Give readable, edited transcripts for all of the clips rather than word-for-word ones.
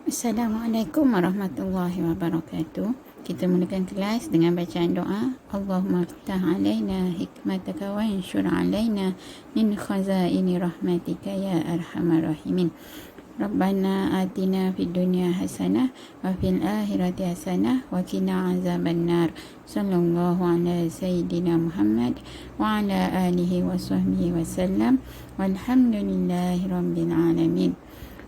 Assalamualaikum warahmatullahi wabarakatuh. Kita mulakan kelas dengan bacaan doa. Allahumma ftah alaina hikmataka wa anshur alaina min khazaini rahmatika ya arhamar rahimin. Rabbana atina fid dunya hasanah wa fil akhirati hasanah wa qina azabannar. Sallallahu ala sayyidina Muhammad wa ala alihi wa sahbihi wa sallam. Walhamdulillahi rabbil alamin.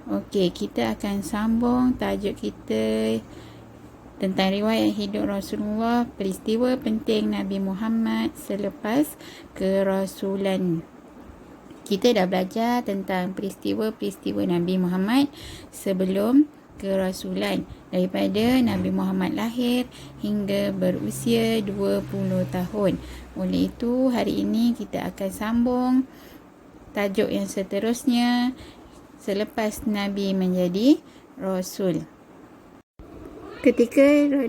Okey, kita akan sambung tajuk kita tentang riwayat hidup Rasulullah, peristiwa penting Nabi Muhammad selepas kerasulan. Kita dah belajar tentang peristiwa-peristiwa Nabi Muhammad sebelum kerasulan, daripada Nabi Muhammad lahir hingga berusia 20 tahun. Oleh itu, hari ini kita akan sambung tajuk yang seterusnya, selepas Nabi menjadi Rasul. Ketika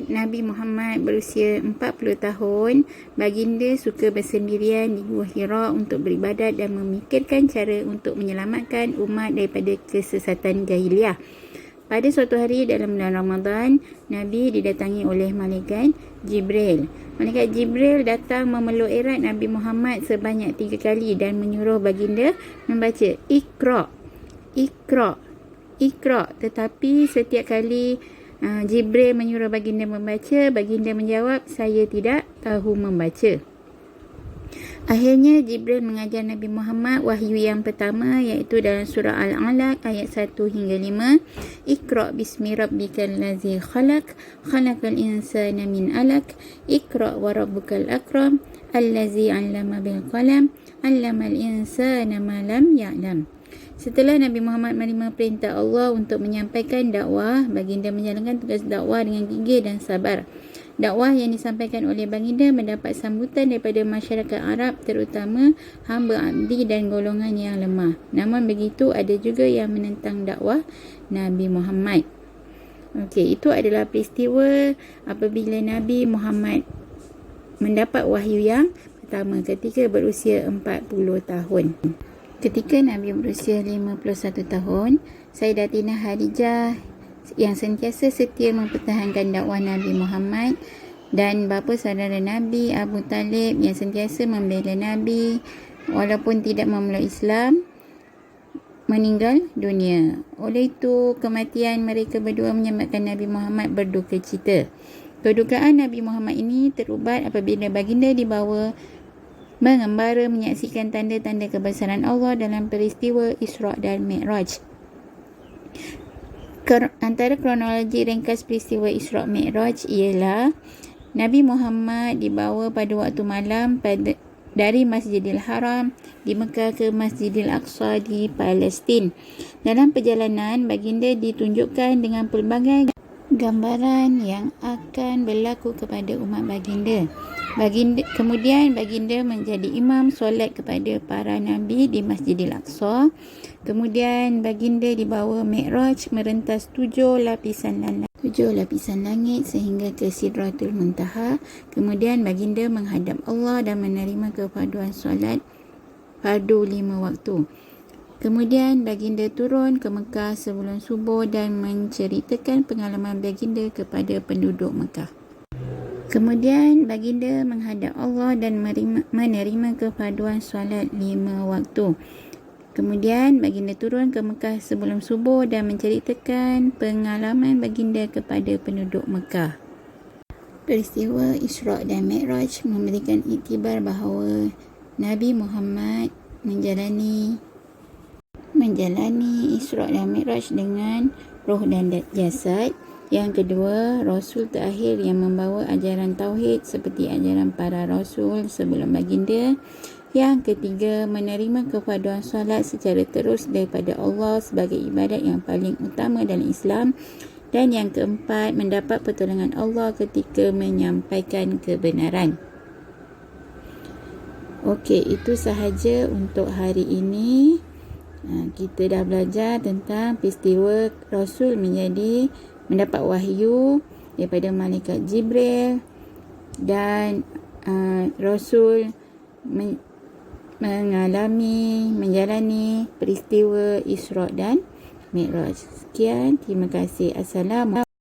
Nabi Muhammad berusia 40 tahun, baginda suka bersendirian di Gua Hira untuk beribadat dan memikirkan cara untuk menyelamatkan umat daripada kesesatan jahiliah. Pada suatu hari dalam bulan Ramadan, Nabi didatangi oleh Malaikat Jibril. Malaikat Jibril datang memeluk erat Nabi Muhammad sebanyak 3 kali dan menyuruh baginda membaca Iqra. Tetapi setiap kali Jibril menyuruh baginda membaca, baginda menjawab, saya tidak tahu membaca. Akhirnya Jibril mengajar Nabi Muhammad wahyu yang pertama, iaitu dalam surah Al-Alaq ayat 1 hingga 5. Iqra bismi rabbikal ladzi khalaq, khalaqal insana min alaq, Iqra wa rabbukal akram, allazi 'allama bil qalam, 'allamal insana ma lam ya'lam. Setelah Nabi Muhammad menerima perintah Allah untuk menyampaikan dakwah, baginda menjalankan tugas dakwah dengan gigih dan sabar. Dakwah yang disampaikan oleh baginda mendapat sambutan daripada masyarakat Arab, terutama hamba abdi dan golongan yang lemah. Namun begitu, ada juga yang menentang dakwah Nabi Muhammad. Okey, itu adalah peristiwa apabila Nabi Muhammad mendapat wahyu yang pertama ketika berusia 40 tahun. Ketika Nabi berusia 51 tahun, Sayyidatina Khadijah yang sentiasa setia mempertahankan dakwah Nabi Muhammad, dan bapa saudara Nabi Abu Talib yang sentiasa membela Nabi walaupun tidak memeluk Islam, meninggal dunia. Oleh itu, kematian mereka berdua menyebabkan Nabi Muhammad berduka cita. Kedukaan Nabi Muhammad ini terubat apabila baginda dibawa mengembara menyaksikan tanda-tanda kebesaran Allah dalam peristiwa Isra' dan Mi'raj. Antara kronologi ringkas peristiwa Isra' Mi'raj ialah Nabi Muhammad dibawa pada waktu malam dari Masjidil Haram di Mekah ke Masjidil Aqsa di Palestin. Dalam perjalanan, baginda ditunjukkan dengan pelbagai gambaran yang akan berlaku kepada umat baginda. Kemudian baginda menjadi imam solat kepada para nabi di Masjidil Aqsa. Kemudian baginda dibawa Mi'raj merentas 7 lapisan langit sehingga ke Sidratul Muntaha. Kemudian baginda menghadap Allah dan menerima kepaduan solat fardu 5 waktu. Kemudian baginda turun ke Mekah sebelum subuh dan menceritakan pengalaman baginda kepada penduduk Mekah. Kemudian baginda menghadap Allah dan menerima kepaduan solat 5 waktu. Kemudian baginda turun ke Mekah sebelum subuh dan menceritakan pengalaman baginda kepada penduduk Mekah. Peristiwa Isra' dan Mi'raj memberikan iktibar bahawa Nabi Muhammad menjalani Isra' dan Mi'raj dengan roh dan jasad. Yang kedua, Rasul terakhir yang membawa ajaran Tauhid seperti ajaran para Rasul sebelum baginda. Yang ketiga, menerima kepaduan solat secara terus daripada Allah sebagai ibadat yang paling utama dalam Islam. Dan yang keempat, mendapat pertolongan Allah ketika menyampaikan kebenaran. Okey, itu sahaja untuk hari ini. Kita dah belajar tentang peristiwa Rasul mendapat wahyu daripada Malaikat Jibril, dan Rasul menjalani peristiwa Isra' dan Mi'raj. Sekian, terima kasih. Assalamualaikum.